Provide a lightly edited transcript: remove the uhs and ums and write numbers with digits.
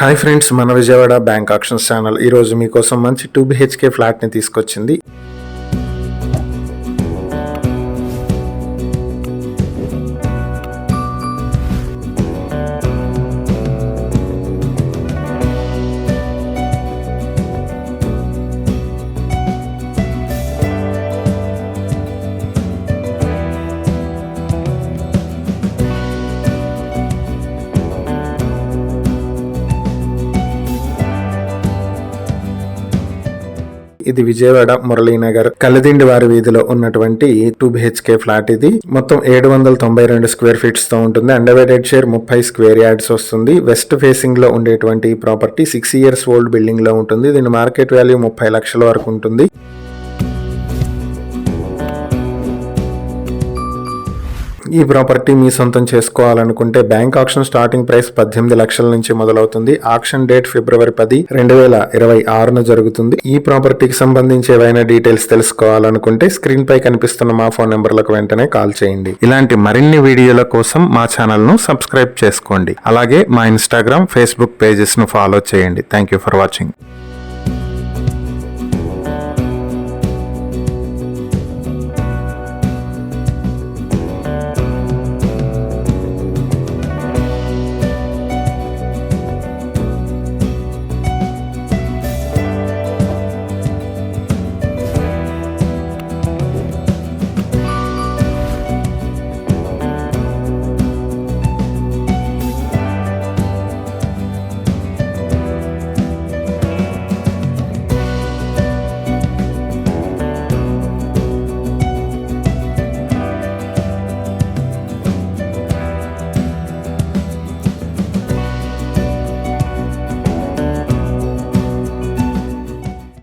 Hi friends, మన Vijayawada bank actions channel ఈరోజు మీకోసం మంచి 2 BHK ఫ్లాట్ని తీసుకొచ్చింది. ఇది విజయవాడ మురళీనగర్ కలిదిండి వారి వీధిలో ఉన్నటువంటి 2 BHK ఫ్లాట్. ఇది మొత్తం 792 స్క్వేర్ ఫీట్స్ తో ఉంటుంది. అండర్వేటెడ్ షేర్ 30 స్క్వేర్ యార్డ్స్ వస్తుంది. వెస్ట్ ఫేసింగ్ లో ఉండేటువంటి ప్రాపర్టీ 6 years ఓల్డ్ బిల్డింగ్ లో ఉంటుంది. దీని మార్కెట్ వాల్యూ 30 లక్షల వరకు ఉంటుంది. ఈ ప్రాపర్టీ మీ సొంతం చేసుకోవాలనుకుంటే బ్యాంక్ ఆక్షన్ స్టార్టింగ్ ప్రైస్ 18 లక్షల నుంచి మొదలవుతుంది. ఆక్షన్ డేట్ ఫిబ్రవరి 10, 2026 జరుగుతుంది. ఈ ప్రాపర్టీకి సంబంధించి ఏవైనా డీటెయిల్స్ తెలుసుకోవాలనుకుంటే స్క్రీన్ పై కనిపిస్తున్న మా ఫోన్ నెంబర్లకు వెంటనే కాల్ చేయండి. ఇలాంటి మరిన్ని వీడియోల కోసం మా ఛానల్ ను సబ్స్క్రైబ్ చేసుకోండి. అలాగే మా ఇన్స్టాగ్రామ్, ఫేస్బుక్ పేజెస్ ను ఫాలో చేయండి. Thank you for watching.